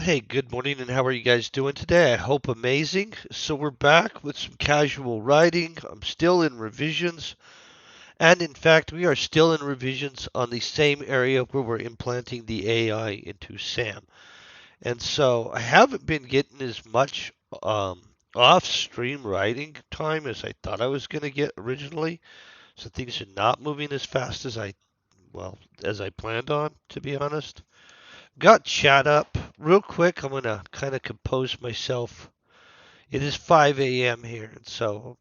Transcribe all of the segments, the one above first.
Hey, good morning, and how are you guys doing today? I hope amazing. So, we're back with some casual writing. I'm still in revisions, and in fact, we are still in revisions on the same area where we're implanting the AI into Sam. And so, I haven't been getting as much um, off stream writing time as I thought I was going to get originally. So, things are not moving as fast as as I planned on, to be honest. Got chat up real quick. I'm gonna kind of compose myself. It is 5 a.m. here, and so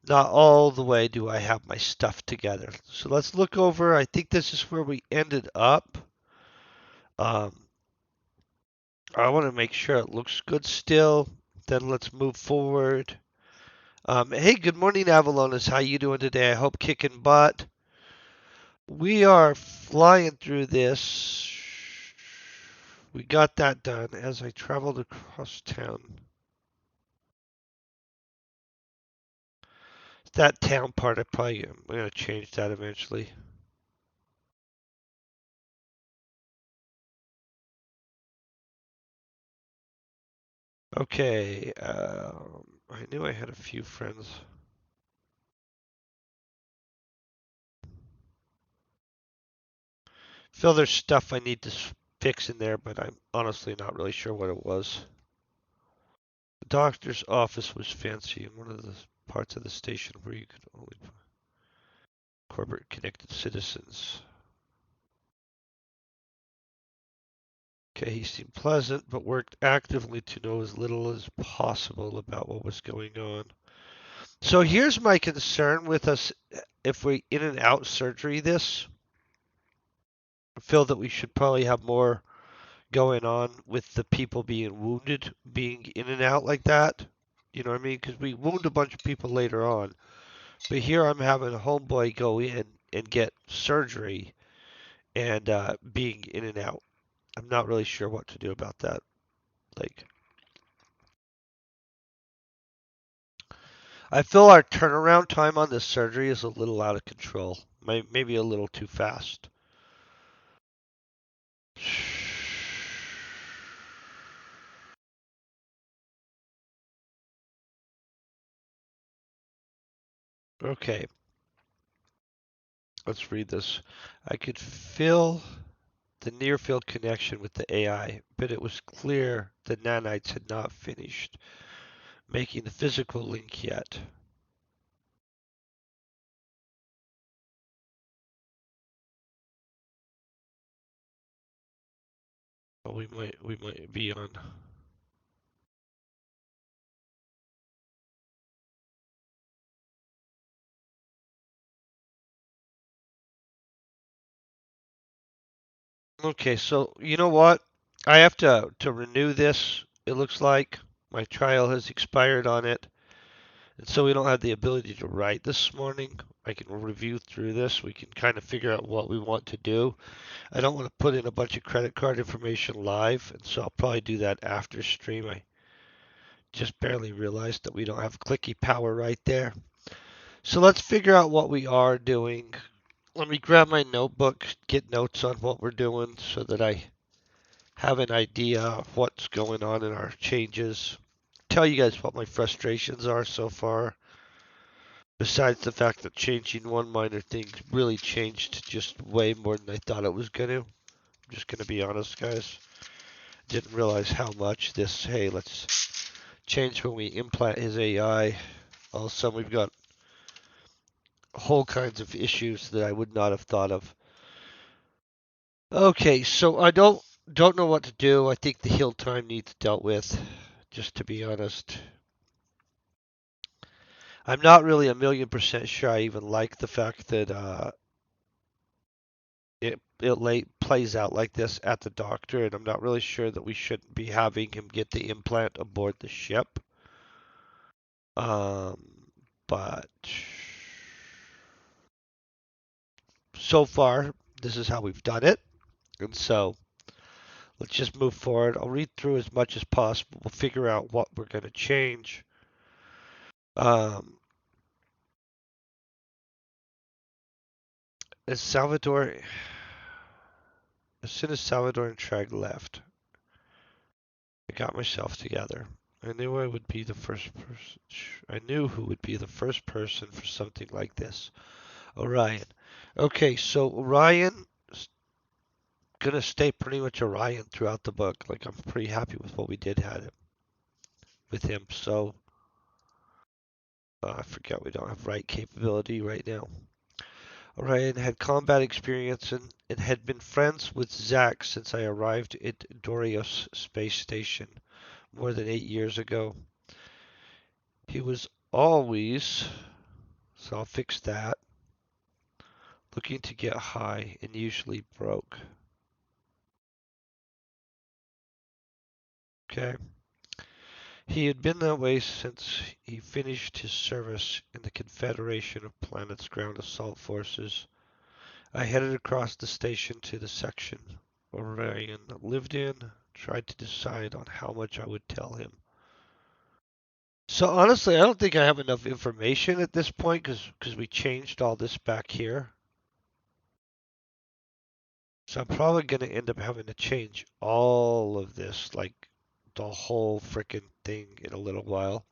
not all the way do I have my stuff together. So let's look over. I think this is where we ended up. Um, I want to make sure it looks good still. Then let's move forward. Hey, good morning, Avalonis. How you doing today? I hope kicking butt. We are flying through this. We got that done as I traveled across town. That town part, I'm gonna change that eventually. Okay, I knew I had a few friends. Phil, there's stuff I need to fix in there, but I'm honestly not really sure what it was. The doctor's office was fancy in one of the parts of the station where you could only put corporate connected citizens. Okay, he seemed pleasant, but worked actively to know as little as possible about what was going on. So here's my concern with us if we in and out surgery this. I feel that we should probably have more going on with the people being wounded, being in and out like that. You know what I mean? Because we wound a bunch of people later on. But here I'm having a homeboy go in and get surgery and being in and out. I'm not really sure what to do about that. Like, I feel our turnaround time on this surgery is a little out of control. Maybe a little too fast. Okay, let's read this. I could feel the near-field connection with the AI, but it was clear the nanites had not finished making the physical link yet. Well, we might be on. Okay, so you know what? I have to renew this. It looks like my trial has expired on it, and so we don't have the ability to write this morning. I can review through this. We can kind of figure out what we want to do. I don't want to put in a bunch of credit card information live, and so I'll probably do that after stream. I just barely realized that we don't have clicky power right there. So let's figure out what we are doing. Let me grab my notebook, get notes on what we're doing so that I have an idea of what's going on in our changes. Tell you guys what my frustrations are so far. Besides the fact that changing one minor thing really changed just way more than I thought it was going to. I'm just going to be honest, guys. Didn't realize how much this, hey, let's change when we implant his AI. All of a sudden, we've got whole kinds of issues that I would not have thought of. Okay, so I don't know what to do. I think the heal time needs dealt with, just to be honest. I'm not really a million percent sure I even like the fact that plays out like this at the doctor, and I'm not really sure that we shouldn't be having him get the implant aboard the ship. Um, but so far, this is how we've done it, and so let's just move forward. I'll read through as much as possible. We'll figure out what we're going to change. Um, is Salvador As soon as Salvador and Trag left, I got myself together. I knew I would be the first person. I knew who would be the first person for something like this. Orion. Okay, so Orion gonna stay pretty much Orion throughout the book. Like I'm pretty happy with what we did had with him. So I forget we don't have right capability right now. Orion had combat experience and had been friends with Zack since I arrived at Dorios space station more than 8 years ago. He was always, so I'll fix that, looking to get high and usually broke. Okay. He had been that way since he finished his service in the Confederation of Planets Ground Assault Forces. I headed across the station to the section Orion lived in, tried to decide on how much I would tell him. So honestly, I don't think I have enough information at this point because we changed all this back here. So I'm probably going to end up having to change all of this, like the whole frickin' thing in a little while.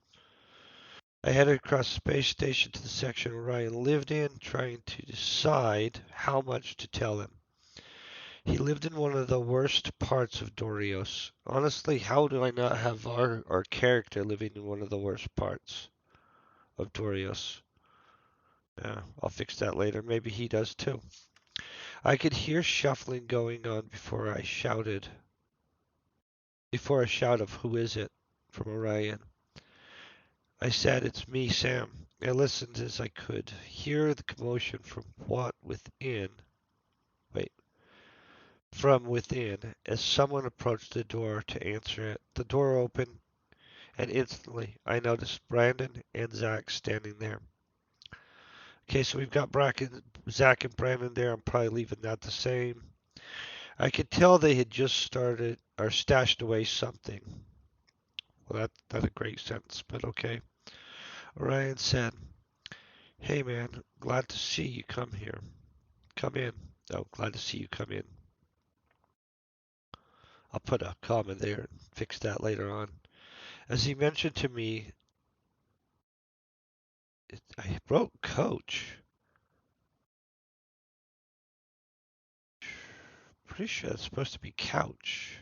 I headed across the space station to the section Orion lived in, trying to decide how much to tell him. He lived in one of the worst parts of Dorios. Honestly, how do I not have our character living in one of the worst parts of Dorios? Yeah, I'll fix that later. Maybe he does too. I could hear shuffling going on before a shout of who is it from Orion. I said, it's me, Sam. I listened as I could hear the commotion wait, from within as someone approached the door to answer it. The door opened and instantly I noticed Brandon and Zach standing there. Okay, so we've got Zach and Brandon there. I'm probably leaving that the same. I could tell they had just started or stashed away something. Well, that's a great sentence, but okay. Orion said, "Hey man, glad to see you come here. Come in. Oh, glad to see you come in." I'll put a comma there and fix that later on. As he mentioned to me, I wrote coach. Pretty sure it's supposed to be couch.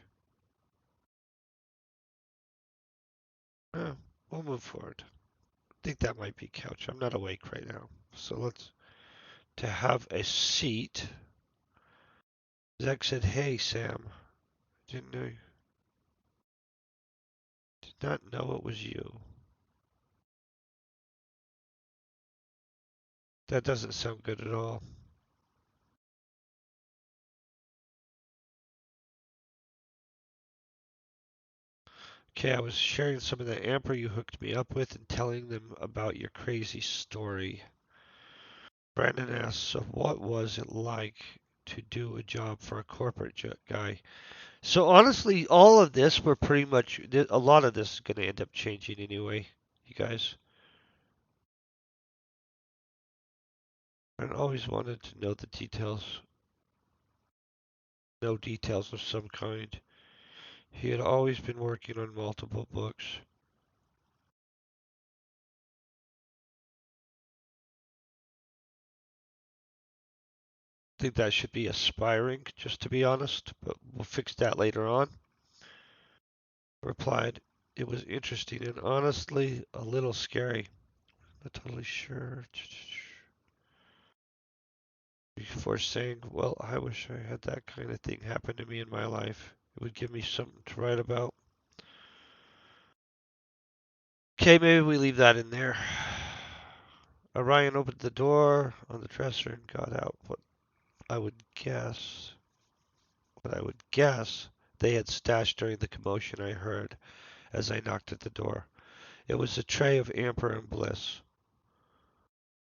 Oh, we'll move forward. I think that might be couch. I'm not awake right now. So to have a seat. Zach said, "Hey, Sam. Didn't know, did not know it was you." That doesn't sound good at all. Okay, I was sharing some of the amper you hooked me up with and telling them about your crazy story. Brandon asked, so what was it like to do a job for a corporate guy? So honestly, all of this, we're pretty much, a lot of this is going to end up changing anyway, you guys. I always wanted to know the details, know details of some kind. He had always been working on multiple books. I think that should be aspiring, just to be honest, but we'll fix that later on. Replied, it was interesting and honestly a little scary. Not totally sure. Before saying, well, I wish I had that kind of thing happen to me in my life. It would give me something to write about. Okay, maybe we leave that in there. Orion opened the door on the dresser and got out I would guess, what I would guess they had stashed during the commotion I heard as I knocked at the door. It was a tray of Amber and Bliss.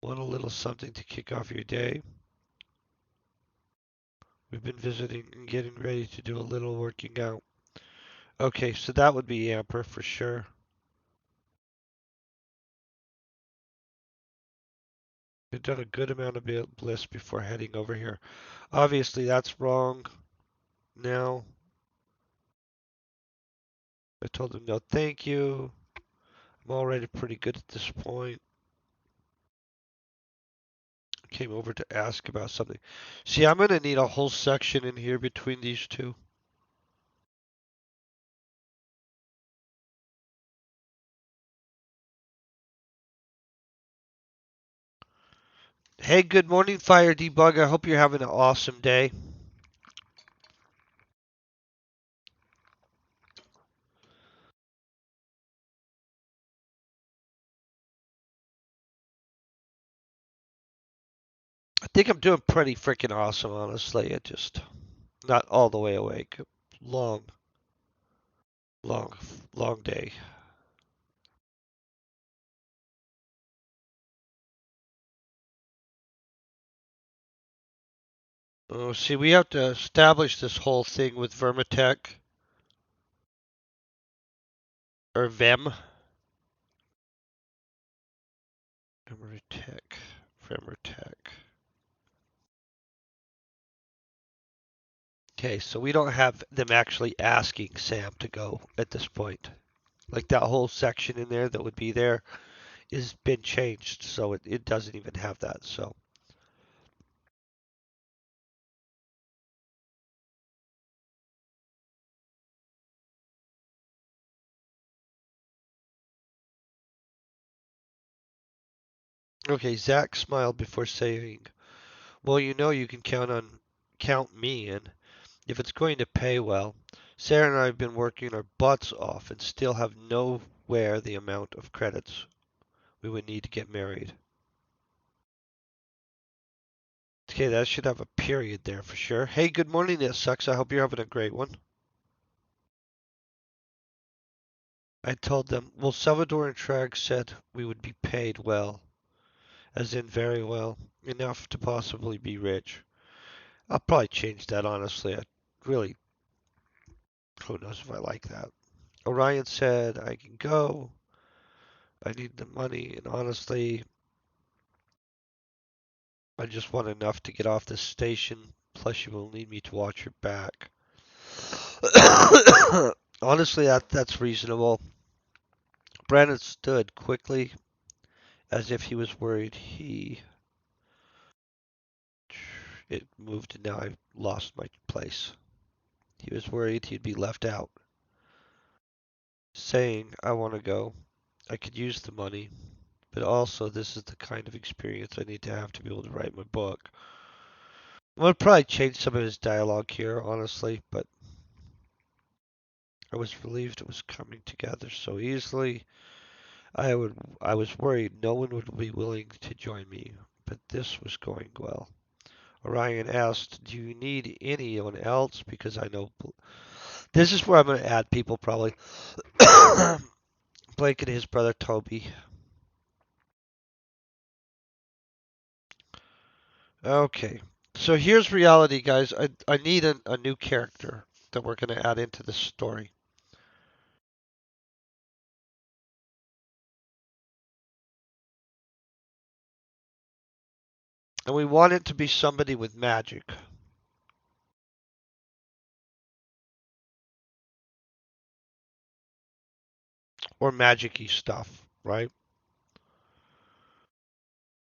Want a little something to kick off your day? We've been visiting and getting ready to do a little working out. Okay, so that would be Amber for sure. We've done a good amount of Bliss before heading over here. Obviously, that's wrong. now. I told him no thank you. I'm already pretty good at this point. Came over to ask about something. See, I'm gonna need a whole section in here between these two. Hey, good morning, Fire Debug. I hope you're having an awesome day. I think I'm doing pretty freaking awesome, honestly. I just not all the way awake. Long, long, long day. Oh, see, we have to establish this whole thing with Vermitech or Vem. Vermitech, Vermitech. Okay, so we don't have them actually asking Sam to go at this point. Like that whole section in there that would be there is been changed, so it doesn't even have that. So okay, Zach smiled before saying, "Well, you know you can count me in if it's going to pay well. Sarah and I have been working our butts off and still have nowhere the amount of credits we would need to get married." Okay, that should have a period there for sure. Hey, good morning, it sucks. I hope you're having a great one. I told them, well, Salvador and Trag said we would be paid well, as in very well, enough to possibly be rich. I'll probably change that, honestly. I really, who knows if I like that. Orion said, I can go. I need the money, and honestly, I just want enough to get off this station. Plus, you will need me to watch your back. Honestly, that's reasonable. Brandon stood quickly, as if he was worried it moved and now I've lost my place. He was worried he'd be left out, saying, I want to go. I could use the money, but also this is the kind of experience I need to have to be able to write my book. I'm gonna probably change some of his dialogue here, honestly, but I was relieved it was coming together so easily. I was worried no one would be willing to join me, but this was going well. Orion asked, do you need anyone else? Because I know this is where I'm going to add people probably. Blake and his brother Toby. Okay. So here's reality, guys. I need a new character that we're going to add into the story. And we want it to be somebody with magic or magic-y stuff, right?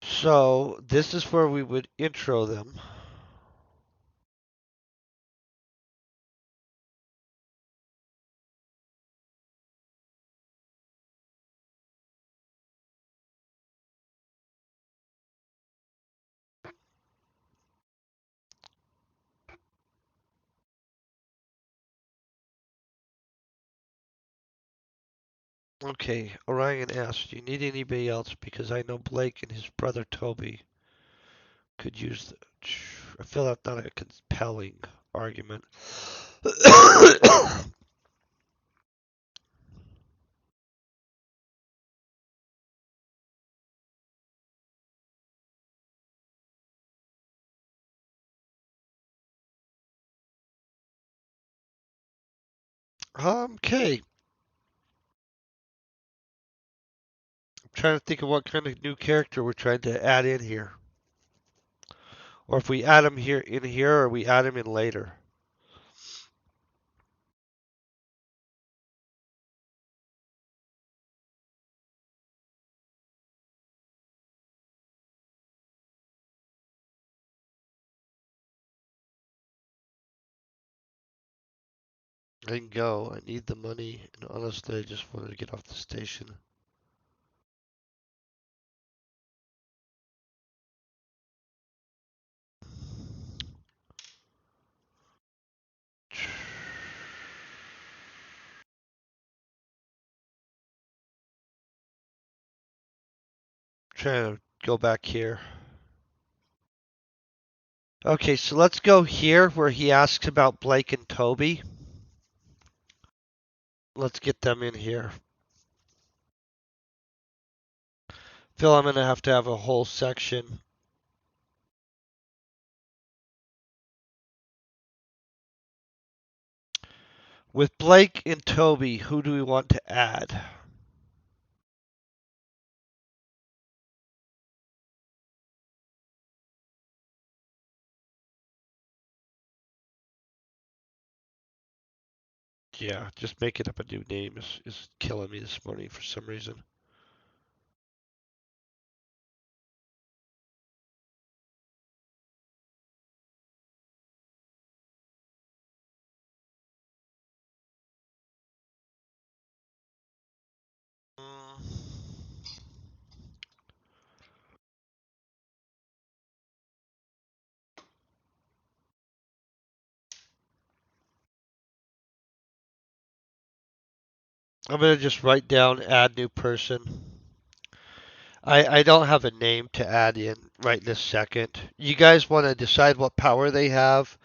So this is where we would intro them. Okay, Orion asked, do you need anybody else? Because I know Blake and his brother Toby could use the... I feel that's not a compelling argument. Okay. I'm trying to think of what kind of new character we're trying to add in here. Or if we add him here in here or we add him in later. I can go. I need the money, and honestly, I just wanted to get off the station. Trying to go back here. Okay, so let's go here where he asks about Blake and Toby. Let's get them in here. Phil, I'm gonna have to have a whole section. With Blake and Toby, who do we want to add? Yeah, just making up a new name is killing me this morning for some reason. I'm gonna just write down add new person. I don't have a name to add in right this second. You guys want to decide what power they have?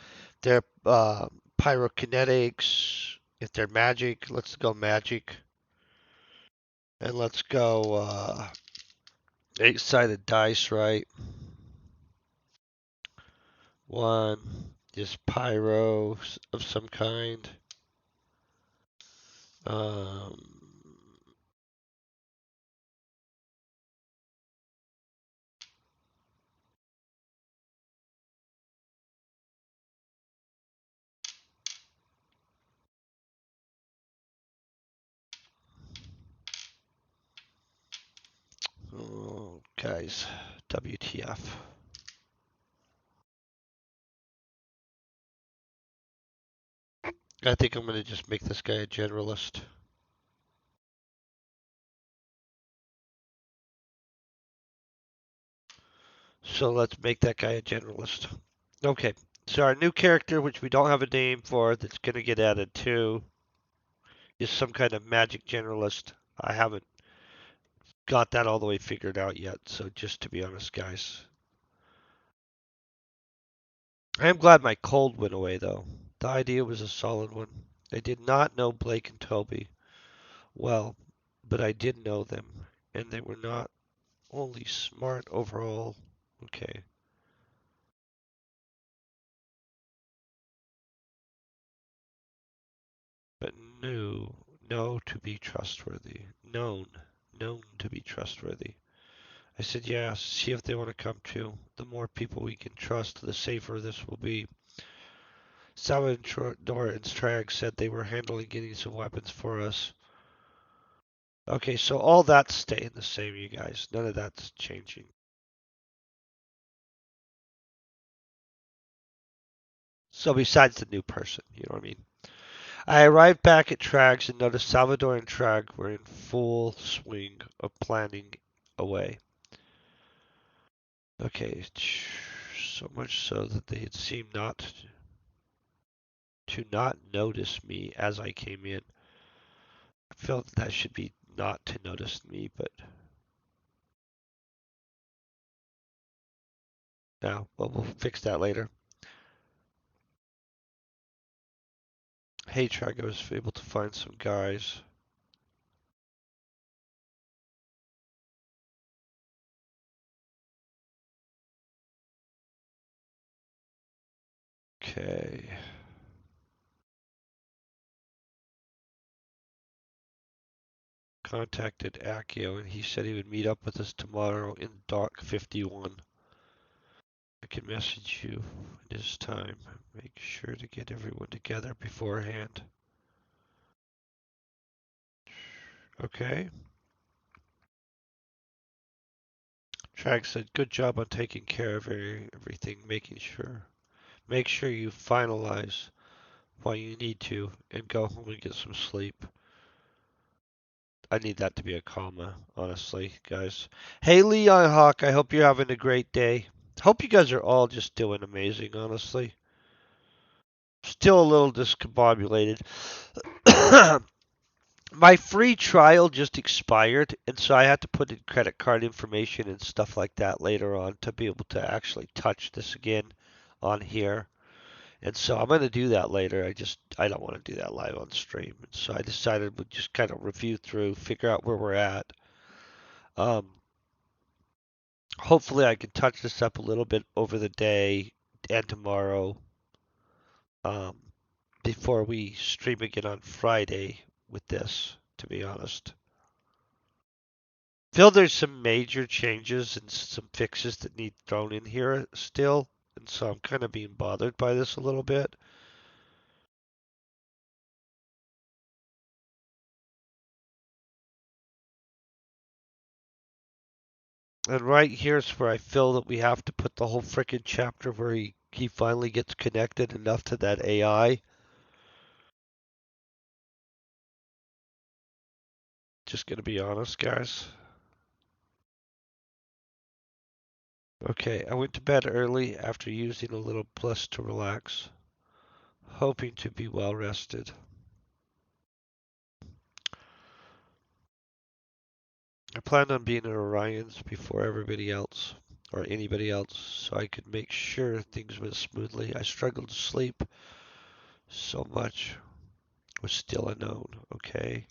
Their pyrokinetics, if they're magic, let's go magic. And let's go eight-sided dice, right? One is pyro of some kind. Um, oh, guys, WTF. I think I'm going to just make this guy a generalist. So let's make that guy a generalist. Okay, so our new character, which we don't have a name for, that's going to get added to, is some kind of magic generalist. I haven't got that all the way figured out yet, so just to be honest, guys. I am glad my cold went away, though. The idea was a solid one. I did not know Blake and Toby well, but I did know them, and they were not only smart overall. Okay. But know to be trustworthy. Known to be trustworthy. I said, yeah, see if they want to come too. The more people we can trust, the safer this will be. Salvador and Strag said they were handling getting some weapons for us. Okay, so all that's staying the same, you guys. None of that's changing. So besides the new person, you know what I mean? I arrived back at Trag's and noticed Salvador and Trag were in full swing of planning away. Okay, so much so that they had seemed not notice me as I came in. I felt that should be not to notice me, but now, well, we'll fix that later. Hey, Trag, I was able to find some guys. Okay. Contacted Akio and he said he would meet up with us tomorrow in Dock 51. I can message you in his time. Make sure to get everyone together beforehand. Okay. Trag said, good job on taking care of everything, making sure. Make sure you finalize while you need to and go home and get some sleep. I need that to be a comma, honestly, guys. Hey, Leon Hawk, I hope you're having a great day. Hope you guys are all just doing amazing, honestly. Still a little discombobulated. My free trial just expired, and so I had to put in credit card information and stuff like that later on to be able to actually touch this again on here. And so I'm going to do that later. I don't want to do that live on stream. And so I decided we'd just kind of review through, figure out where we're at. Um, Hopefully I can touch this up a little bit over the day and tomorrow, um, before we stream again on Friday with this, to be honest. Feel there's some major changes and some fixes that need thrown in here still, and so I'm kind of being bothered by this a little bit. And right here's where I feel that we have to put the whole frickin' chapter where he finally gets connected enough to that AI. Just gonna be honest, guys. Okay, I went to bed early after using a little bliss to relax, hoping to be well rested. I planned on being in Orion's before everybody else, or anybody else, so I could make sure things went smoothly. I struggled to sleep so much was still unknown. Okay.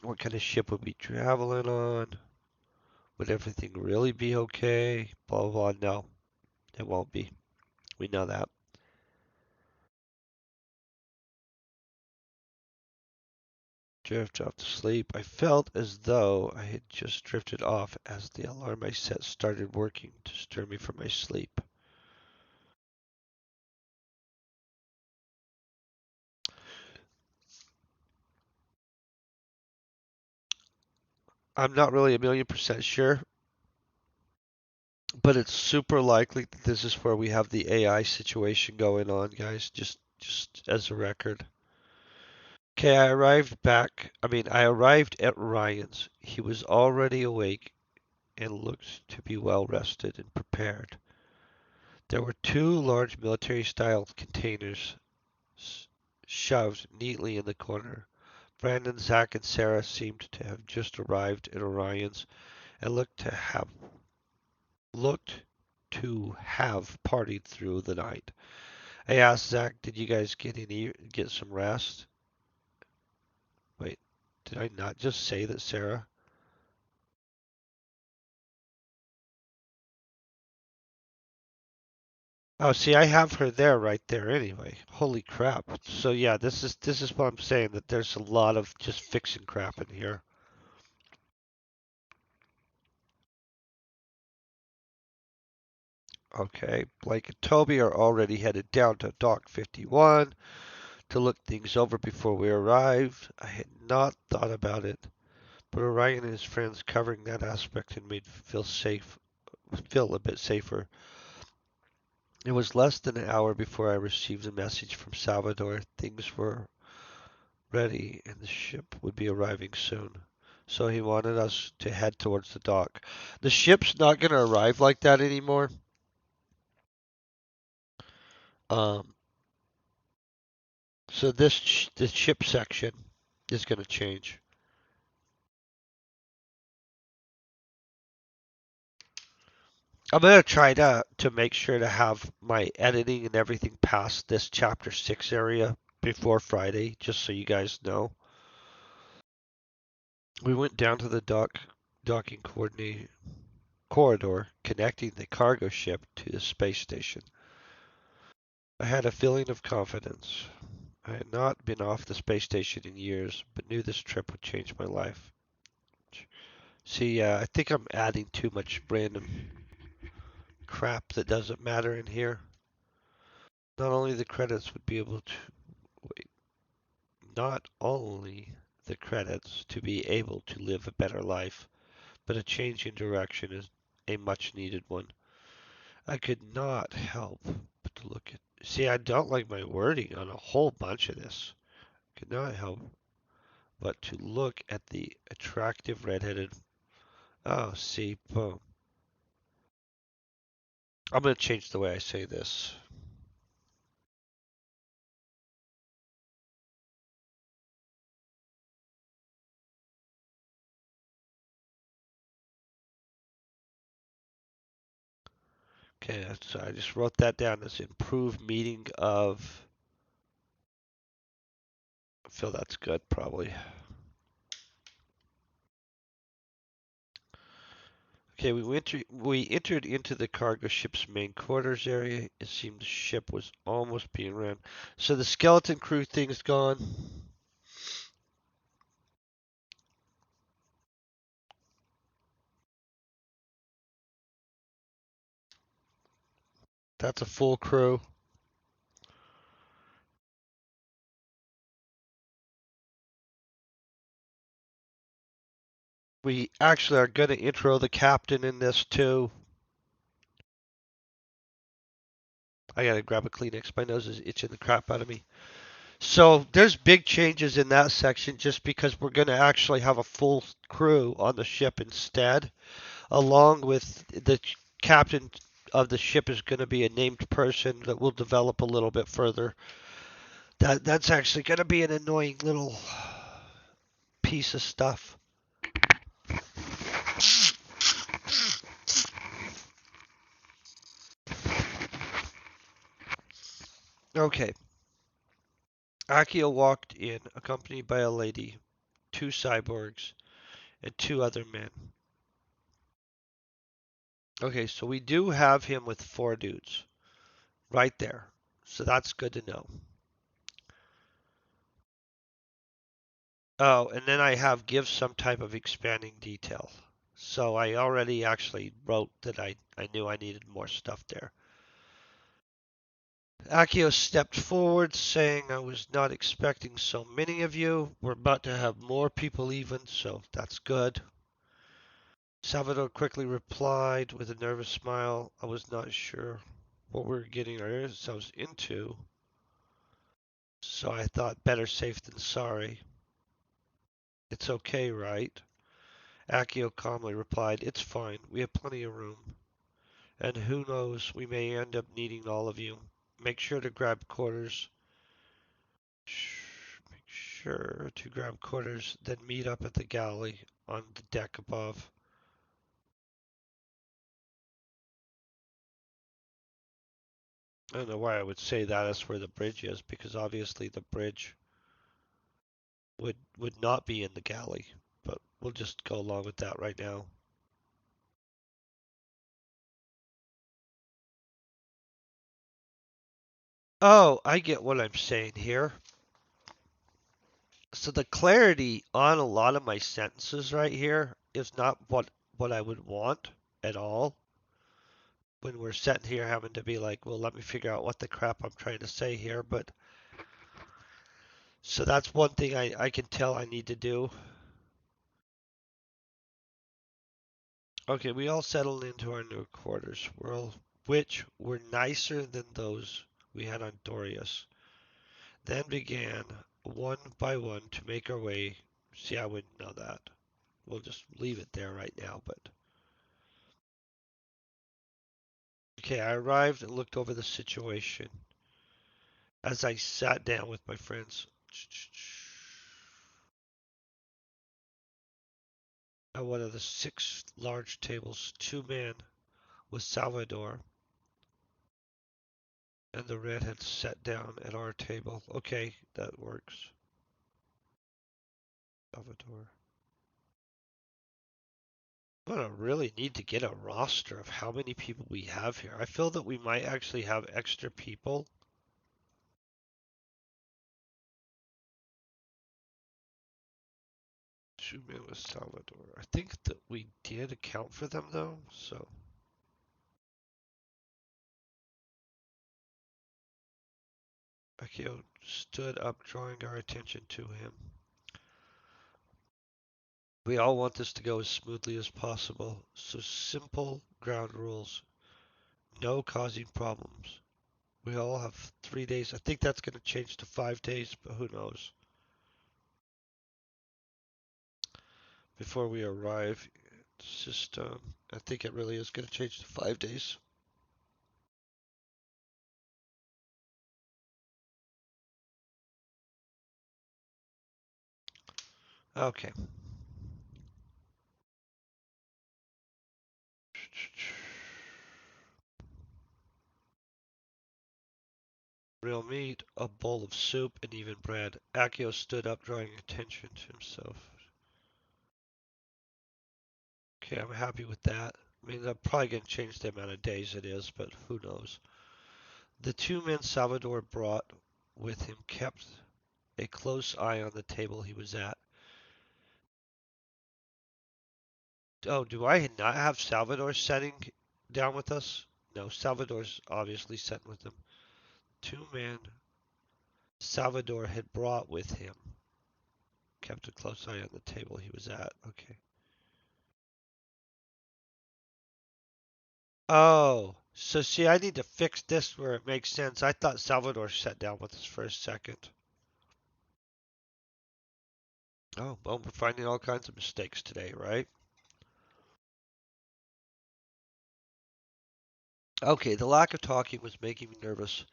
What kind of ship would we be traveling on? Would everything really be okay? Blah, blah, blah. No, it won't be. We know that. Drift off to sleep. I felt as though I had just drifted off as the alarm I set started working to stir me from my sleep. I'm not really a million percent sure, but it's super likely that this is where we have the AI situation going on, guys. Just as a record. Okay, I arrived at Ryan's. He was already awake and looked to be well rested and prepared. There were two large military-style containers shoved neatly in the corner. Brandon, Zach, and Sarah seemed to have just arrived at Orion's and looked to have partied through the night. I asked Zach, "Did you guys get some rest?" Wait, did I not just say that Sarah? Oh, see, I have her there right there anyway. Holy crap. So yeah, this is what I'm saying, that there's a lot of just fixing crap in here. Okay, Blake and Toby are already headed down to Dock 51 to look things over before we arrived. I had not thought about it, but Orion and his friends covering that aspect and made me feel a bit safer. It was less than an hour before I received a message from Salvador. Things were ready and the ship would be arriving soon. So he wanted us to head towards the dock. The ship's not going to arrive like that anymore. Um, so this ship section is going to change. I'm going to try to make sure to have my editing and everything past this chapter 6 area before Friday, just so you guys know. We went down to the docking corridor connecting the cargo ship to the space station. I had a feeling of confidence. I had not been off the space station in years, but knew this trip would change my life. See, I think I'm adding too much random crap that doesn't matter in here. Not only the credits would be able to wait, not only the credits to be able to live a better life, but a change in direction is a much needed one. I could not help but to look at See, I don't like my wording on a whole bunch of this. Cannot help but to look at the attractive redheaded. Oh, see, boom. I'm going to change the way I say this. Okay, so I just wrote that down as improved meeting of. I feel that's good, probably. Okay, we entered into the cargo ship's main quarters area. It seemed the ship was almost being rammed. So the skeleton crew thing's gone. That's a full crew. We actually are going to intro the captain in this too. I gotta grab a Kleenex. My nose is itching the crap out of me. So there's big changes in that section just because we're going to actually have a full crew on the ship instead, along with the captain of the ship is going to be a named person that we'll develop a little bit further. That's actually going to be an annoying little piece of stuff. Okay. Akio walked in, accompanied by a lady, two cyborgs, and two other men. Okay, so we do have him with four dudes right there. So that's good to know. Oh, and then I have give some type of expanding detail. So I already actually wrote that I knew I needed more stuff there. Akio stepped forward, saying, I was not expecting so many of you. We're about to have more people even, so that's good. Salvador quickly replied with a nervous smile. I was not sure what we were getting ourselves into, so I thought better safe than sorry. It's okay, right? Akio calmly replied, It's fine. We have plenty of room. And who knows, we may end up needing all of you. Make sure to grab quarters. Make sure to grab quarters, then meet up at the galley on the deck above. I don't know why I would say that is where the bridge is, because obviously the bridge would not be in the galley. But we'll just go along with that right now. Oh, I get what I'm saying here. So the clarity on a lot of my sentences right here is not what I would want at all when we're sitting here having to be like, well, let me figure out what the crap I'm trying to say here. But so that's one thing I can tell I need to do. Okay, we all settled into our new quarters, which were nicer than those we had on Dorius. Then began one by one to make our way. See, I wouldn't know that. We'll just leave it there right now, but okay, I arrived and looked over the situation as I sat down with my friends at one of the six large tables. Two men with Salvador and the redhead sat down at our table. Okay, that works. Salvador. I'm gonna really need to get a roster of how many people we have here. I feel that we might actually have extra people. Two men with Salvador. I think that we did account for them though, so. Akio stood up, drawing our attention to him. We all want this to go as smoothly as possible, so simple ground rules. No causing problems. We all have 3 days. I think that's going to change to 5 days, but who knows? Before we arrive, it's just, I think it really is going to change to 5 days. Okay. Real meat, a bowl of soup, and even bread. Akio stood up, drawing attention to himself. Okay, I'm happy with that. I mean, they're probably going to change the amount of days it is, but who knows? The two men Salvador brought with him kept a close eye on the table he was at. Oh, do I not have Salvador sitting down with us? No, Salvador's obviously sitting with them. Two men Salvador had brought with him kept a close eye on the table he was at. Okay. Oh, so see, I need to fix this where it makes sense. I thought Salvador sat down with us for a second. Oh, well, we're finding all kinds of mistakes today, right? Okay, the lack of talking was making me nervous.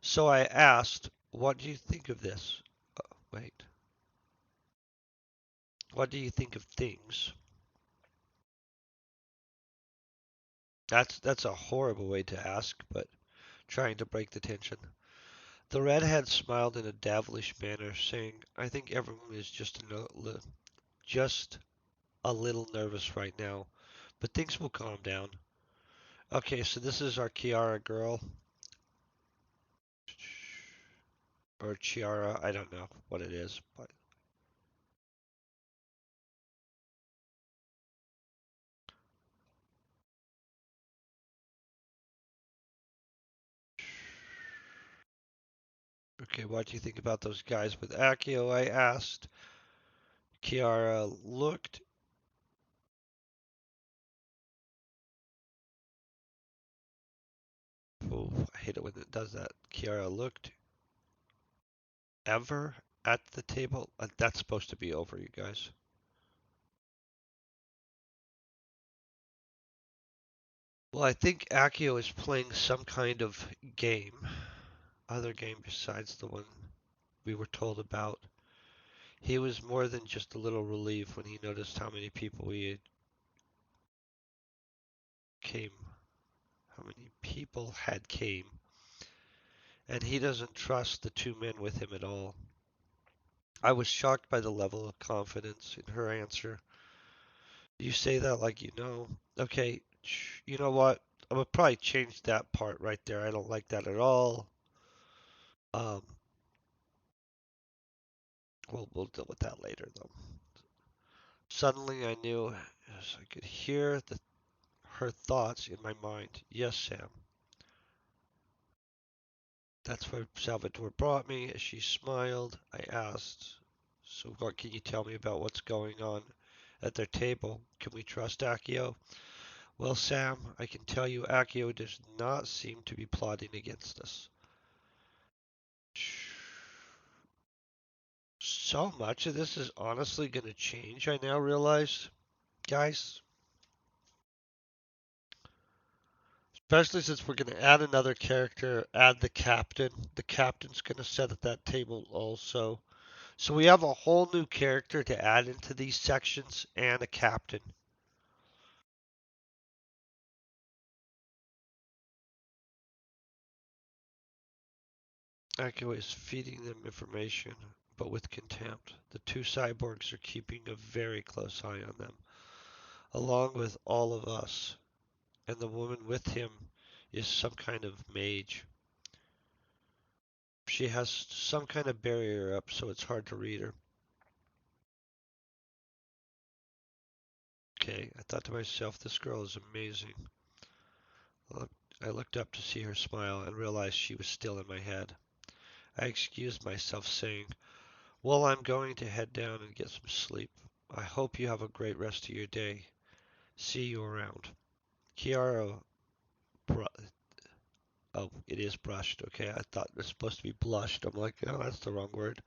So I asked, what do you think of this? Wait, what do you think of things? That's a horrible way to ask, but trying to break the tension. The redhead smiled in a devilish manner, saying, I think everyone is just a little nervous right now, but things will calm down. Okay, so this is our Kiara girl. Or Chiara, I don't know what it is, but okay, what do you think about those guys with Akio? I asked. Kiara looked. Oh, I hate it when it does that. Kiara looked ever at the table. That's supposed to be over, you guys. Well, I think Akio is playing some kind of game, other game besides the one we were told about. He was more than just a little relieved when he noticed how many people we had came, how many people had came, and he doesn't trust the two men with him at all. I was shocked by the level of confidence in her answer. You say that like you know. Okay, you know what? I would probably change that part right there. I don't like that at all. Um, we'll deal with that later though. Suddenly I knew as I could hear her thoughts in my mind. Yes, Sam. That's where Salvatore brought me. As she smiled, I asked, so what can you tell me about what's going on at their table? Can we trust Akio? Well, Sam, I can tell you Akio does not seem to be plotting against us. So much of this is honestly going to change, I now realize. Guys, especially since we're going to add another character, add the captain. The captain's going to sit at that table also. So we have a whole new character to add into these sections and a captain. Akio is feeding them information, but with contempt. The two cyborgs are keeping a very close eye on them, along with all of us. And the woman with him is some kind of mage. She has some kind of barrier up, so it's hard to read her. Okay, I thought to myself, this girl is amazing. I looked up to see her smile and realized she was still in my head. I excused myself, saying, well, I'm going to head down and get some sleep. I hope you have a great rest of your day. See you around. Kiara, Oh, it is brushed. Okay, I thought it was supposed to be blushed. I'm like, oh, that's the wrong word.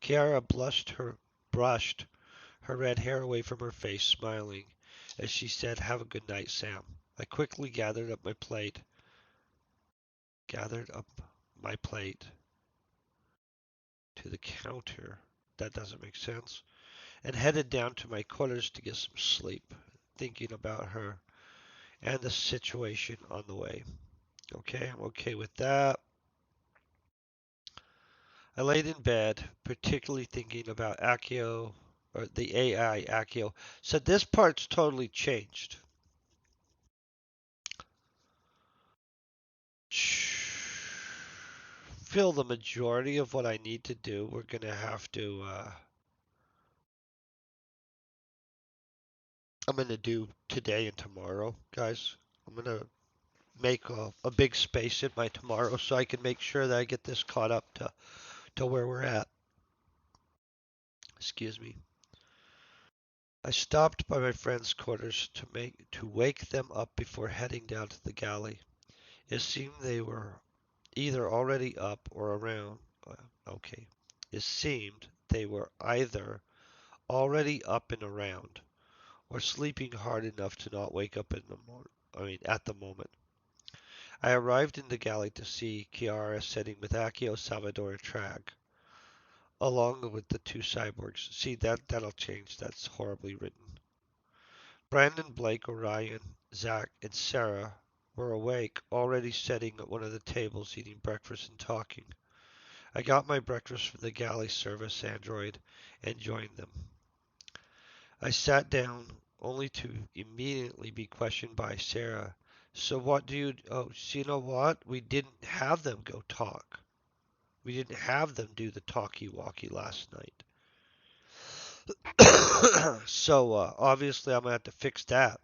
Kiara brushed her red hair away from her face, smiling, as she said, "Have a good night, Sam." I quickly gathered up my plate to the counter. That doesn't make sense. And headed down to my quarters to get some sleep, thinking about her and the situation on the way. Okay, I'm okay with that. I laid in bed, particularly thinking about Akio, or the AI Akio. So this part's totally changed. Feel the majority of what I need to do. We're gonna have to. I'm gonna do today and tomorrow, guys. I'm gonna make a big space in my tomorrow so I can make sure that I get this caught up to where we're at. Excuse me. I stopped by my friend's quarters to wake them up before heading down to the galley. It seemed they were either already up or around. Okay. It seemed they were either already up and around or sleeping hard enough to not wake up in the at the moment. I arrived in the galley to see Kiara sitting with Akio, Salvador, and Trag, along with the two cyborgs. See, that'll change. That's horribly written. Brandon, Blake, Orion, Zach, and Sarah were awake, already sitting at one of the tables eating breakfast and talking. I got my breakfast from the galley service android and joined them. I sat down only to immediately be questioned by Sarah. So what do you, oh, so you know what? We didn't have them go talk. We didn't have them do the talkie-walkie last night. So obviously I'm gonna have to fix that.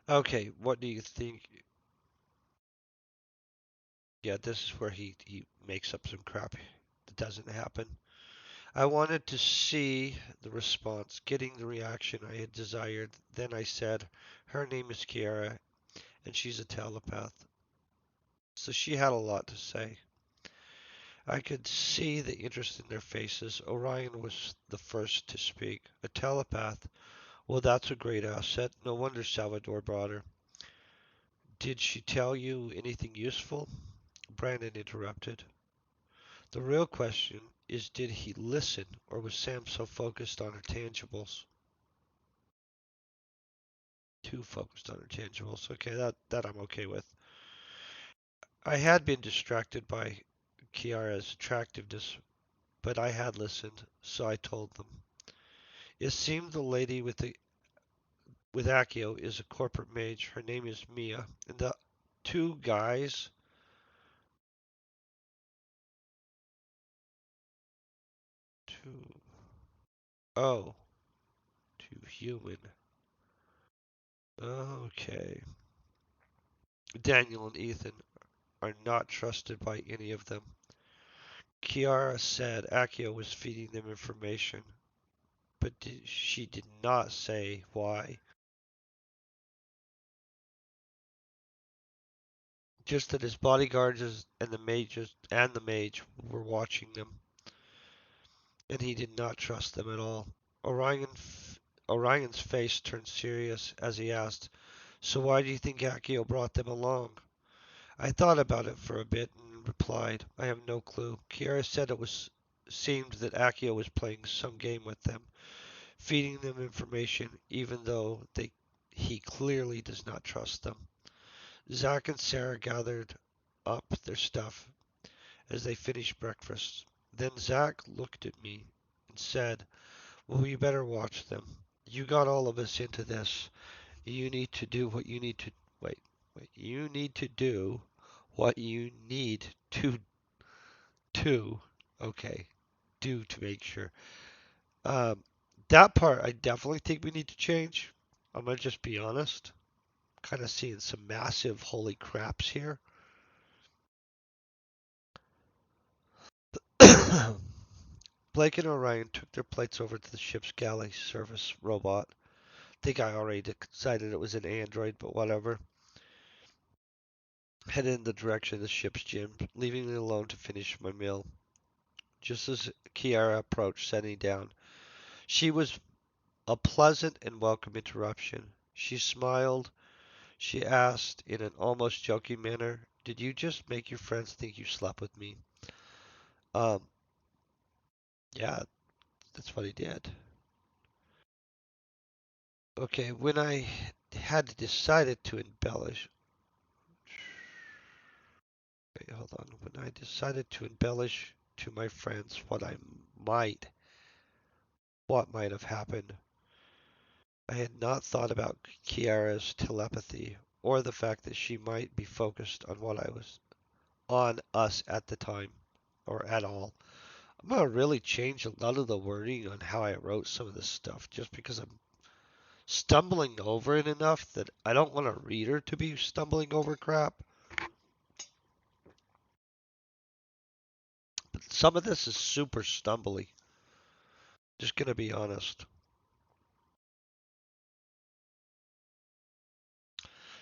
Okay, what do you think? Yeah, this is where he makes up some crap that doesn't happen. I wanted to see the response, getting the reaction I had desired. Then I said, her name is Kiara, and she's a telepath. So she had a lot to say. I could see the interest in their faces. Orion was the first to speak. A telepath? Well, that's a great asset. No wonder Salvador brought her. Did she tell you anything useful? Brandon interrupted. The real question is, did he listen, or was Sam so focused on her tangibles? Too focused on her tangibles. Okay, that I'm okay with. I had been distracted by Kiara's attractiveness, but I had listened, so I told them. It seemed the lady with Akio is a corporate mage. Her name is Mia, and the two guys, two, oh, two human. Okay. Daniel and Ethan are not trusted by any of them. Kiara said Akio was feeding them information, but she did not say why. Just that his bodyguards and the mage were watching them, and he did not trust them at all. Orion's face turned serious as he asked, "So why do you think Akio brought them along?" I thought about it for a bit and replied, "I have no clue." Kiara said seemed that Akio was playing some game with them, feeding them information even though he clearly does not trust them. Zach and Sarah gathered up their stuff as they finished breakfast. Then Zach looked at me and said, "Well, we better watch them. You got all of us into this. You need to do what you need to wait, wait. You need to do what you need to okay, do to make sure." Um, that part I definitely think we need to change. I'm gonna just be honest. Kind of seeing some massive holy craps here. Blake and Orion took their plates over to the ship's galley service robot. think I already decided it was an android, but whatever. Headed in the direction of the ship's gym, leaving me alone to finish my meal. Just as Kiara approached, setting down, she was a pleasant and welcome interruption. She smiled. She asked in an almost joking manner, "Did you just make your friends think you slept with me?" Um, yeah, that's what he did. Okay, when I had decided to embellish, wait, hold on. When I decided to embellish to my friends might, what might have happened, I had not thought about Kiara's telepathy or the fact that she might be focused on what I was on us at the time or at all. I'm gonna really change a lot of the wording on how I wrote some of this stuff just because I'm stumbling over it enough that I don't want a reader to be stumbling over crap. But some of this is super stumbly. Just gonna be honest.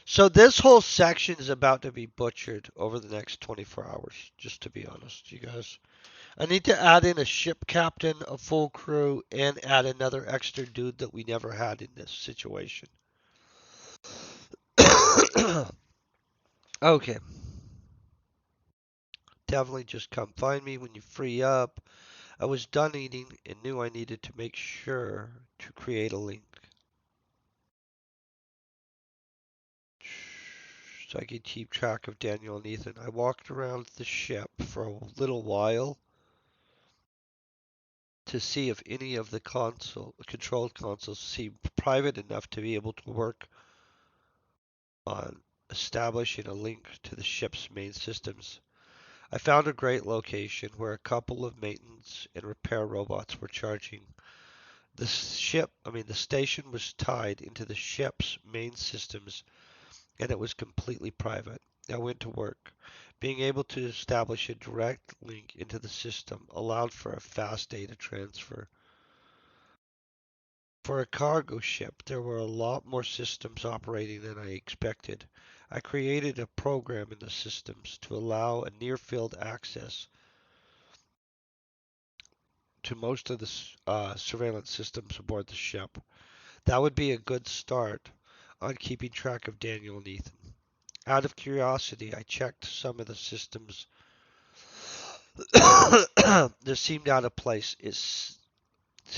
So this whole section is about to be butchered over the next 24 hours, just to be honest, you guys. I need to add in a ship captain, a full crew, and add another extra dude that we never had in this situation. Okay. Definitely just come find me when you free up. I was done eating and knew I needed to make sure to create a link so I could keep track of Daniel and Ethan. I walked around the ship for a little while to see if any of the control consoles seemed private enough to be able to work on establishing a link to the ship's main systems. I found a great location where a couple of maintenance and repair robots were charging. The station was tied into the ship's main systems and it was completely private. I went to work. Being able to establish a direct link into the system allowed for a fast data transfer. For a cargo ship, there were a lot more systems operating than I expected. I created a program in the systems to allow a near-field access to most of the surveillance systems aboard the ship. That would be a good start on keeping track of Daniel and Ethan. Out of curiosity, I checked some of the systems that seemed out of place.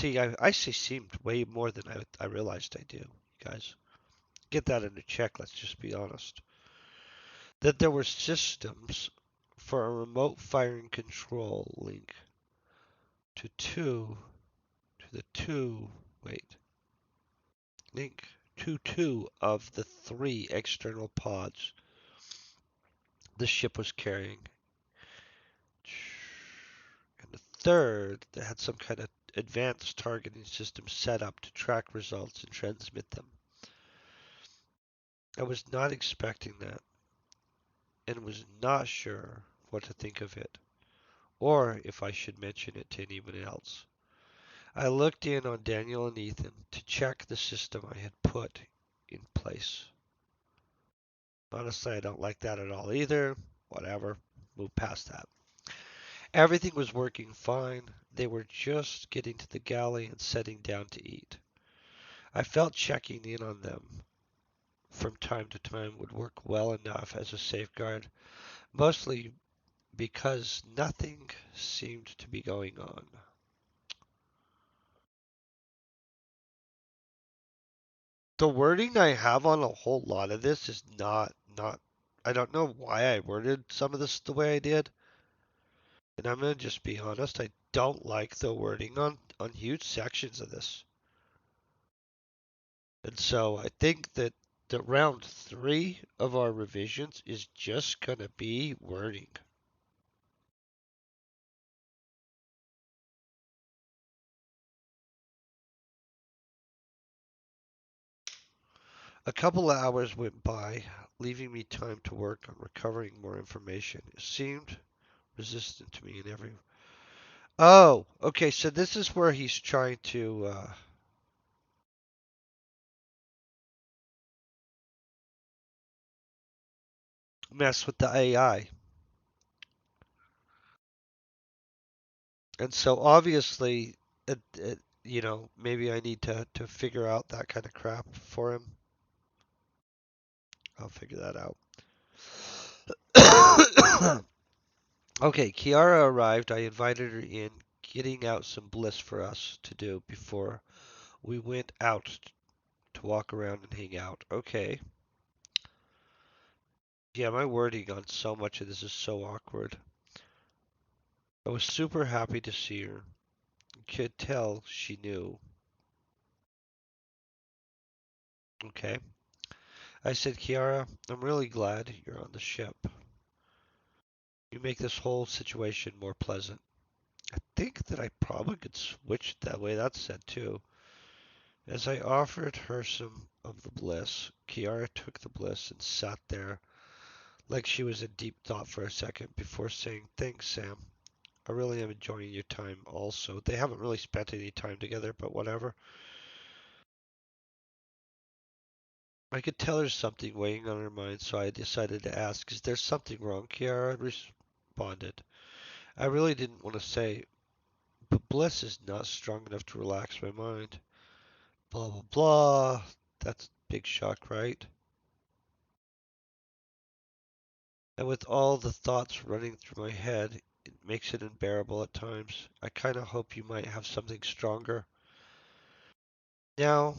I say seemed way more than I realized I do, guys. Get that into check, let's just be honest. That there were systems for a remote firing control link to the two, wait, link to two of the three external pods the ship was carrying. And the third that had some kind of advanced targeting system set up to track results and transmit them. I was not expecting that and was not sure what to think of it or if I should mention it to anyone else. I looked in on Daniel and Ethan to check the system I had put in place. Honestly, I don't like that at all either. Whatever, move past that. Everything was working fine. They were just getting to the galley and setting down to eat. I felt checking in on them from time to time would work well enough as a safeguard, mostly because nothing seemed to be going on. The wording I have on a whole lot of this is not I don't know why I worded some of this the way I did. And I'm gonna just be honest, I don't like the wording on huge sections of this. And so I think that the round three of our revisions is just gonna be wording. A couple of hours went by, leaving me time to work on recovering more information. It seemed resistant to me in every. Oh, okay. So this is where he's trying to. mess with the AI. And so obviously, maybe I need to figure out that kind of crap for him. I'll figure that out. Okay, Kiara arrived. I invited her in, getting out some bliss for us to do before we went out to walk around and hang out. Okay. Yeah, my wording on so much of this is so awkward. I was super happy to see her. Could tell she knew. Okay. I said, Kiara, I'm really glad you're on the ship. You make this whole situation more pleasant. I think that I probably could switch that way that's said too. As I offered her some of the bliss, Kiara took the bliss and sat there like she was in deep thought for a second before saying, Thanks, Sam. I really am enjoying your time also. They haven't really spent any time together, but whatever. I could tell there's something weighing on her mind, so I decided to ask, Is there something wrong? Kiara responded. I really didn't want to say, but bliss is not strong enough to relax my mind. Blah, blah, blah. That's a big shock, right? And with all the thoughts running through my head, it makes it unbearable at times. I kind of hope you might have something stronger. Now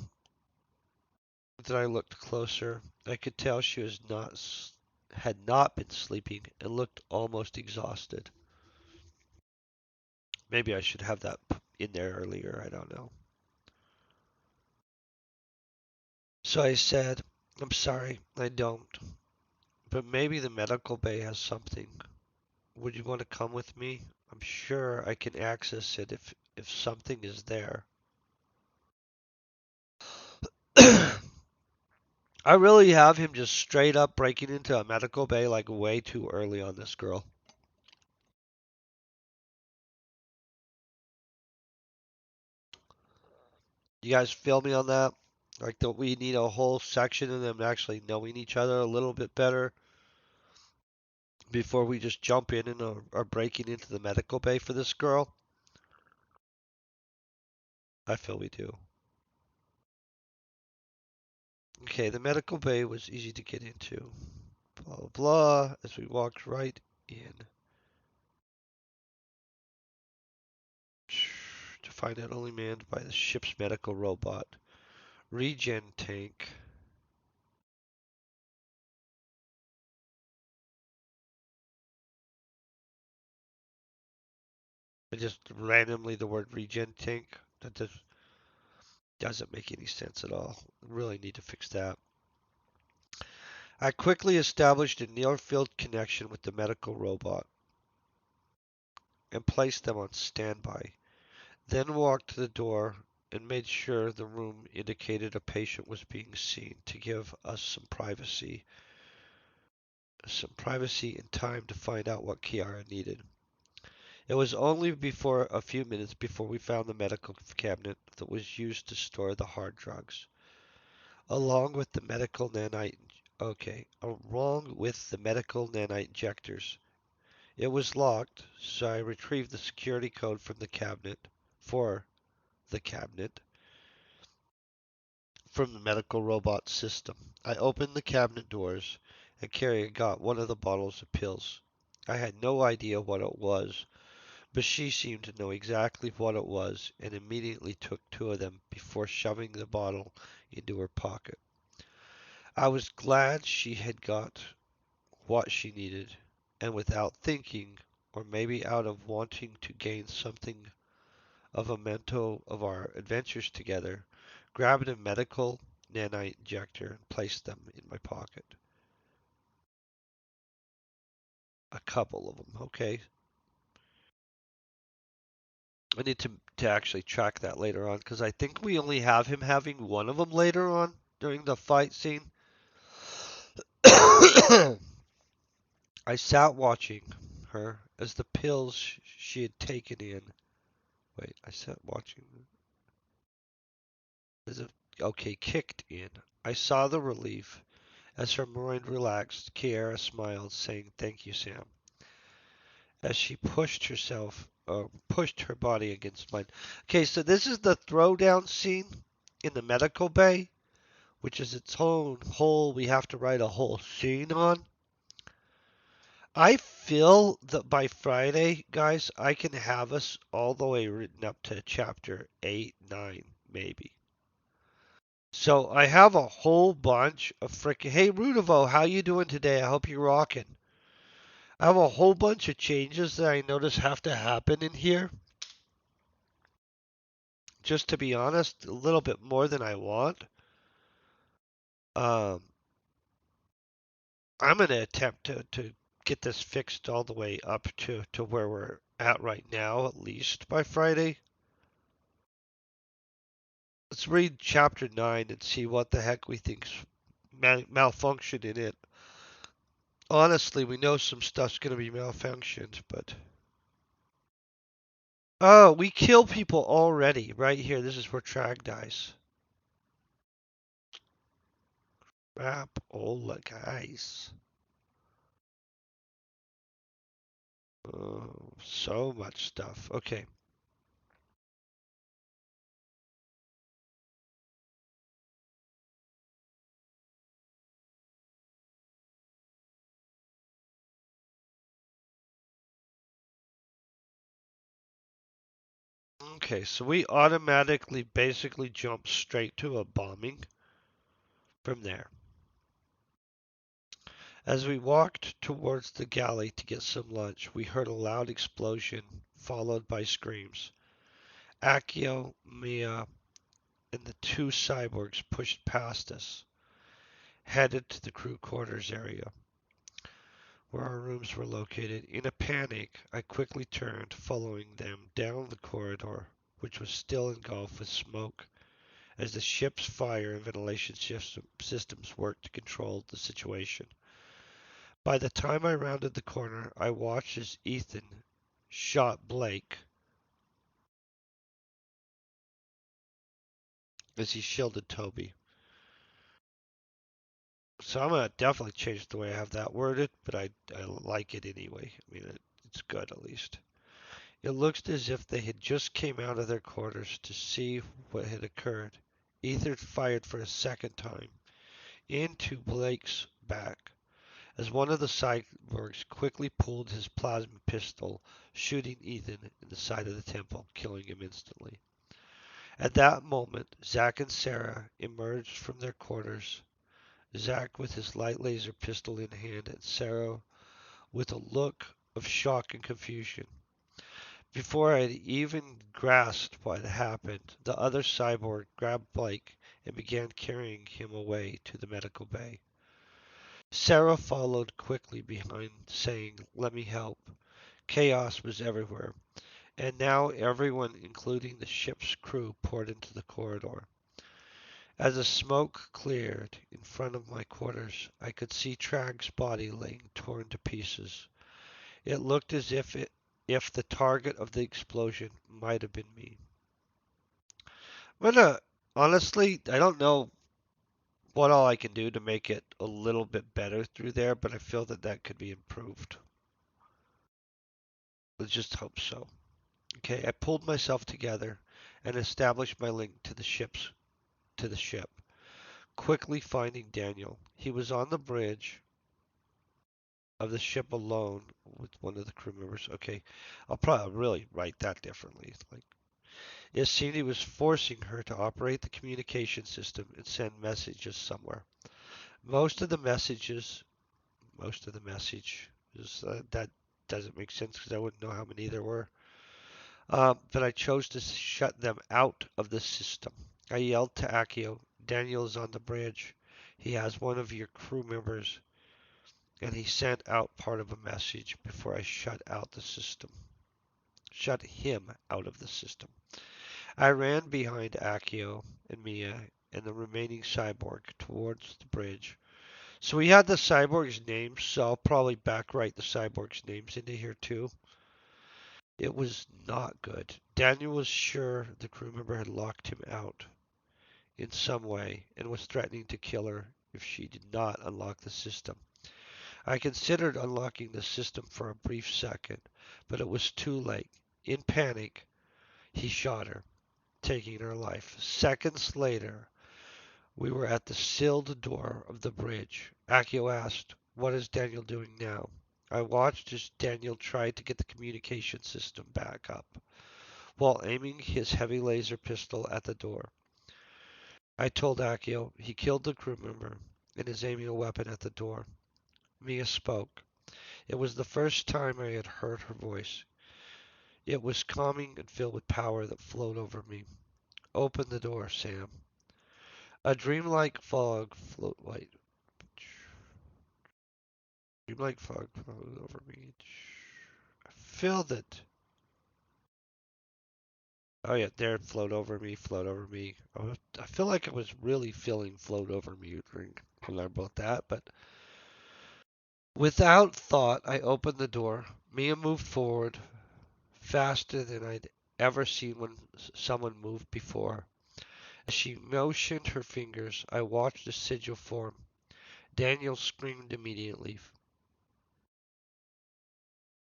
that I looked closer, I could tell she was not had not been sleeping and looked almost exhausted. Maybe I should have that in there earlier. I don't know. So I said, I'm sorry, I don't. But maybe the medical bay has something. Would you want to come with me? I'm sure I can access it if something is there. I really have him just straight up breaking into a medical bay like way too early on this girl. You guys feel me on that? Like that we need a whole section of them actually knowing each other a little bit better before we just jump in and are breaking into the medical bay for this girl. I feel we do. Okay, the medical bay was easy to get into. Blah blah blah. As we walked right in to find out only manned by the ship's medical robot. Regen tank. I just randomly the word regen tank. That just doesn't make any sense at all. Really need to fix that. I quickly established a near field connection with the medical robot and placed them on standby. Then walked to the door and made sure the room indicated a patient was being seen to give us some privacy and time to find out what Kiara needed. It was only before a few minutes before we found the medical cabinet that was used to store the hard drugs, along with the medical nanite. Okay, along with the medical nanite injectors. It was locked, so I retrieved the security code from the cabinet for the cabinet from the medical robot system. I opened the cabinet doors and Carrie got one of the bottles of pills. I had no idea what it was, but she seemed to know exactly what it was and immediately took two of them before shoving the bottle into her pocket. I was glad she had got what she needed, and without thinking, or maybe out of wanting to gain something of a memento of our adventures together, grabbed a medical nanite injector and placed them in my pocket. A couple of them, okay? I need to actually track that later on because I think we only have him having one of them later on during the fight scene. I sat watching her as the pills she had taken in. Wait, I sat watching as it okay kicked in. I saw the relief As her mind relaxed, Kiara smiled, saying, "Thank you, Sam," as she pushed her body against mine. Okay, so this is the throwdown scene in the medical bay, which is its own whole, we have to write a whole scene on. I feel that by Friday, guys, I can have us all the way written up to chapter 8, 9, maybe. So I have a whole bunch of frickin' hey Rudivo, how you doing today? I hope you're rocking. I have a whole bunch of changes that I notice have to happen in here. Just to be honest, a little bit more than I want. Um, I'm gonna attempt to get this fixed all the way up to where we're at right now, at least by Friday. Let's read chapter 9 and see what the heck we think's malfunctioned in it. Honestly, we know some stuff's gonna be malfunctioned, but oh, we kill people already right here. This is where Trag dies. Crap, Ola, guys. Oh, so much stuff. Okay. Okay, so we automatically basically jump straight to a bombing from there. As we walked towards the galley to get some lunch, we heard a loud explosion followed by screams. Akio, Mia, and the two cyborgs pushed past us, headed to the crew quarters area, where our rooms were located. In a panic, I quickly turned, following them down the corridor, which was still engulfed with smoke, as the ship's fire and ventilation systems worked to control the situation. By the time I rounded the corner, I watched as Ethan shot Blake as he shielded Toby. So I'm gonna definitely change the way I have that worded, but I like it anyway. I mean, it's good at least. It looked as if they had just came out of their quarters to see what had occurred. Ethan fired for a second time into Blake's back, as one of the cyborgs quickly pulled his plasma pistol, shooting Ethan in the side of the temple, killing him instantly. At that moment, Zack and Sarah emerged from their quarters, Zack with his light laser pistol in hand, and Sarah with a look of shock and confusion. Before I had even grasped what had happened, the other cyborg grabbed Blake and began carrying him away to the medical bay. Sarah followed quickly behind, saying, "Let me help." Chaos was everywhere, and now everyone, including the ship's crew, poured into the corridor. As the smoke cleared in front of my quarters, I could see Trag's body laying torn to pieces. It looked as if the target of the explosion might have been me. I'm gonna honestly, I don't know what all I can do to make it a little bit better through there, but I feel that that could be improved. Let's just hope so. Okay, I pulled myself together and established my link to the ship, quickly finding Daniel. He was on the bridge of the ship alone with one of the crew members. Okay, I'll probably really write that differently. Like it seemed he was forcing her to operate the communication system and send messages somewhere. Most of the messages, most of the message is that doesn't make sense because I wouldn't know how many there were. But I chose to shut them out of the system. I yelled to Akio, "Daniel is on the bridge. He has one of your crew members," and he sent out part of a message before I shut out the system. Shut him out of the system. I ran behind Akio and Mia and the remaining cyborg towards the bridge. So we had the cyborg's names, so I'll probably backwrite the cyborg's names into here too. It was not good. Daniel was sure the crew member had locked him out in some way and was threatening to kill her if she did not unlock the system. I considered unlocking the system for a brief second, but it was too late. In panic, he shot her, taking her life. Seconds later, we were at the sealed door of the bridge. Akio asked, "What is Daniel doing now?" I watched as Daniel tried to get the communication system back up, while aiming his heavy laser pistol at the door. I told Akio he killed the crew member and is aiming a weapon at the door. Mia spoke. It was the first time I had heard her voice. It was calming and filled with power that flowed over me. "Open the door, Sam." A dreamlike fog float wait. Dreamlike fog floated over me. I feel it. Oh yeah, there it float over me, float over me. I feel like I was really feeling float over me when I wrote that, but without thought, I opened the door. Mia moved forward faster than I'd ever seen someone move before. As she motioned her fingers, I watched the sigil form. Daniel screamed immediately.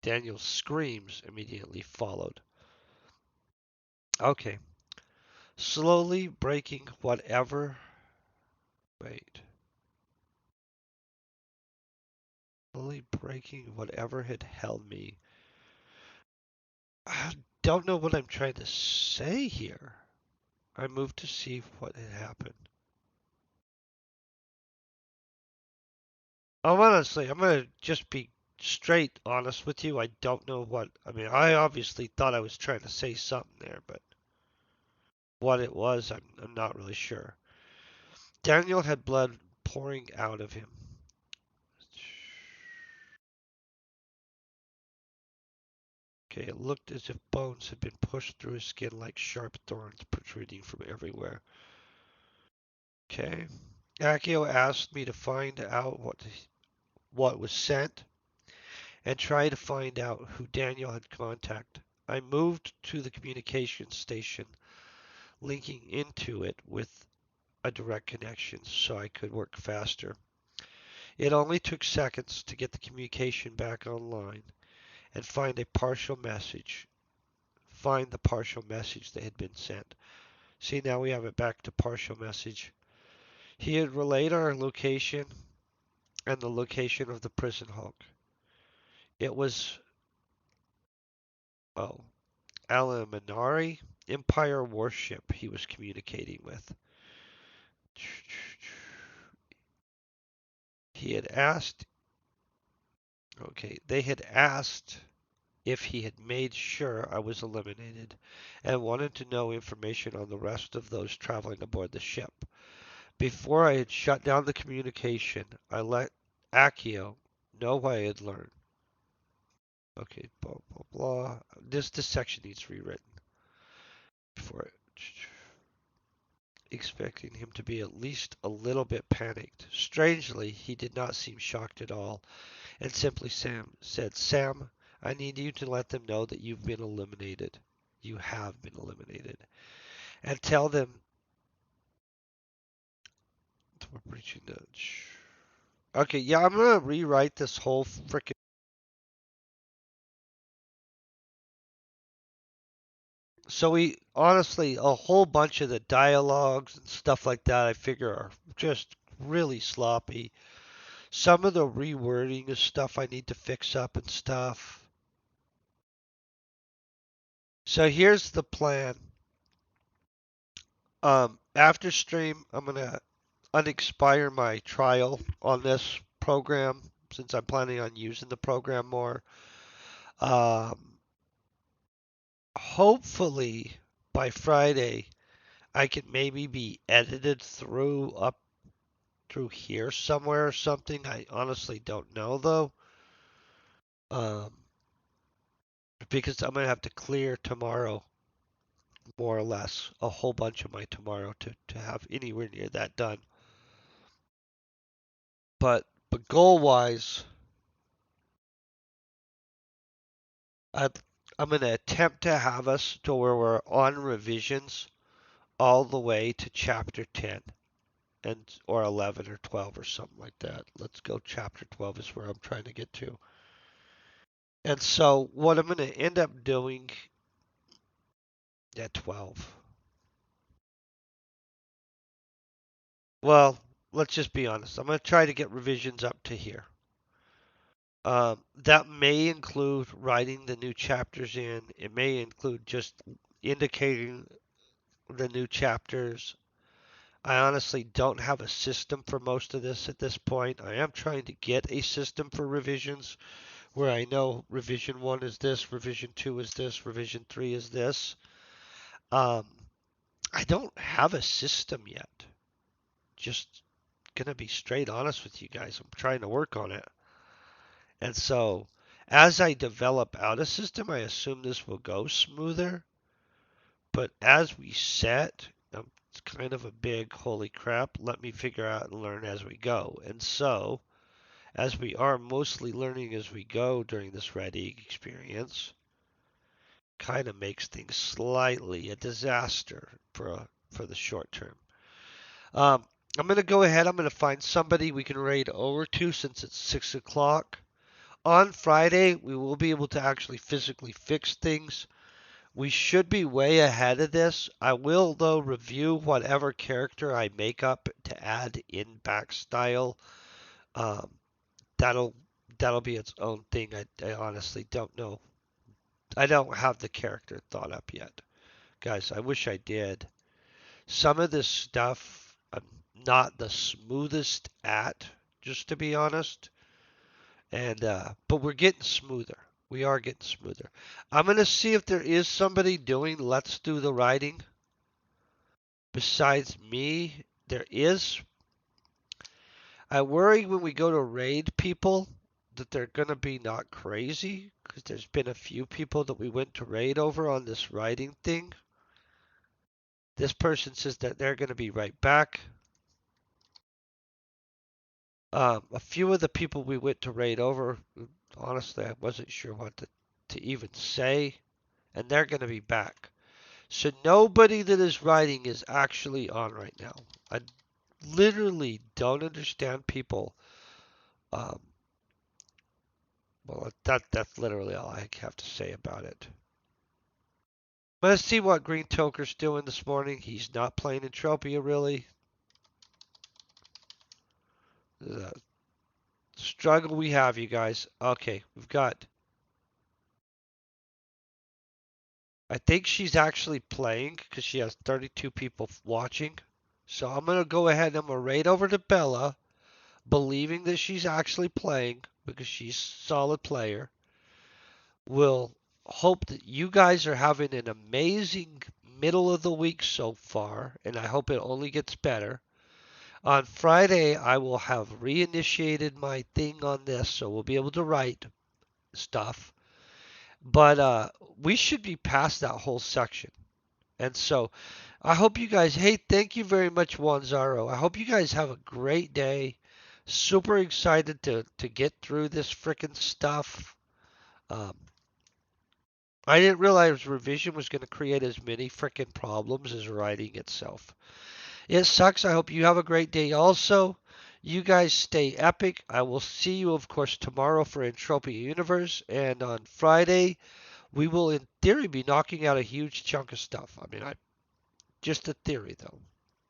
Daniel's screams immediately followed. Okay. Slowly breaking whatever. Wait. Slowly breaking whatever had held me. I don't know what I'm trying to say here. I moved to see what had happened. Oh, honestly, I'm gonna just be straight honest with you. I don't know what. I mean, I obviously thought I was trying to say something there, but what it was, I'm not really sure. Daniel had blood pouring out of him. Okay, it looked as if bones had been pushed through his skin like sharp thorns protruding from everywhere. Okay. Akio asked me to find out what was sent and try to find out who Daniel had contacted. I moved to the communications station, linking into it with a direct connection so I could work faster. It only took seconds to get the communication back online and find the partial message that had been sent. See, now we have it back to partial message. He had relayed our location and the location of the prison hulk. It was, oh, Alaminari Empire warship he was communicating with. He had asked, okay, they had asked if he had made sure I was eliminated and wanted to know information on the rest of those traveling aboard the ship. Before I had shut down the communication, I let Akio know what I had learned. Okay, blah, blah, blah. This section needs rewritten before it. Expecting him to be at least a little bit panicked. Strangely, he did not seem shocked at all, and simply said, "Sam, I need you to let them know that you've been eliminated. You have been eliminated. And tell them we're breaching the..." Okay, yeah, I'm gonna rewrite this whole frickin'. So we honestly, a whole bunch of the dialogues and stuff like that, I figure are just really sloppy. Some of the rewording is stuff I need to fix up and stuff. So here's the plan. After stream, I'm gonna unexpire my trial on this program since I'm planning on using the program more. Um, Hopefully by Friday, I can maybe be edited through up through here somewhere or something. I honestly don't know though. Um, because I'm gonna have to clear tomorrow, more or less, a whole bunch of my tomorrow to have anywhere near that done. But goal wise, I, I'm gonna attempt to have us to where we're on revisions all the way to chapter 10. and or 11 or 12 or something like that. Let's go chapter 12 is where I'm trying to get to. And so what I'm going to end up doing at 12. Well, let's just be honest. I'm going to try to get revisions up to here. That may include writing the new chapters in. It may include just indicating the new chapters. I honestly don't have a system for most of this at this point. I am trying to get a system for revisions where I know revision 1 is this, revision 2 is this, revision 3 is this. Um, I don't have a system yet. Just gonna be straight honest with you guys. I'm trying to work on it. And so as I develop out a system, I assume this will go smoother. But as we set, it's kind of a big holy crap. Let me figure out and learn as we go. And so, as we are mostly learning as we go during this Red Egg experience, kind of makes things slightly a disaster for the short term. Um, I'm going to go ahead. I'm going to find somebody we can raid over to since it's 6 o'clock. On Friday, we will be able to actually physically fix things. We should be way ahead of this. I will, though, review whatever character I make up to add in back style. Um, that'll that'll be its own thing. I honestly don't know. I don't have the character thought up yet. Guys, I wish I did. Some of this stuff I'm not the smoothest at, just to be honest. And but we're getting smoother. We are getting smoother. I'm gonna see if there is somebody doing Let's Do the Writing besides me. There is. I worry when we go to raid people that they're gonna be not crazy because there's been a few people that we went to raid over on this writing thing. This person says that they're gonna be right back. A few of the people we went to raid over, honestly, I wasn't sure what to even say, and they're going to be back. So nobody that is writing is actually on right now. I literally don't understand people. Um, well, that's literally all I have to say about it. Let's see what Green Toker's doing this morning. He's not playing Entropia really. The struggle we have, you guys. Okay, we've got. I think she's actually playing because she has 32 people watching. So I'm going to go ahead and I'm going to raid over to Bella, believing that she's actually playing because she's a solid player. We'll hope that you guys are having an amazing middle of the week so far, and I hope it only gets better. On Friday, I will have reinitiated my thing on this, so we'll be able to write stuff. But we should be past that whole section. And so I hope you guys, hey, thank you very much, Wanzaro. I hope you guys have a great day. Super excited to get through this freaking stuff. Um, I didn't realize revision was going to create as many freaking problems as writing itself. It sucks. I hope you have a great day also. You guys stay epic. I will see you, of course, tomorrow for Entropy Universe. And on Friday, we will, in theory, be knocking out a huge chunk of stuff. I mean, just a theory, though,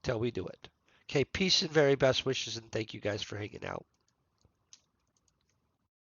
till we do it. Okay, peace and very best wishes, and thank you guys for hanging out.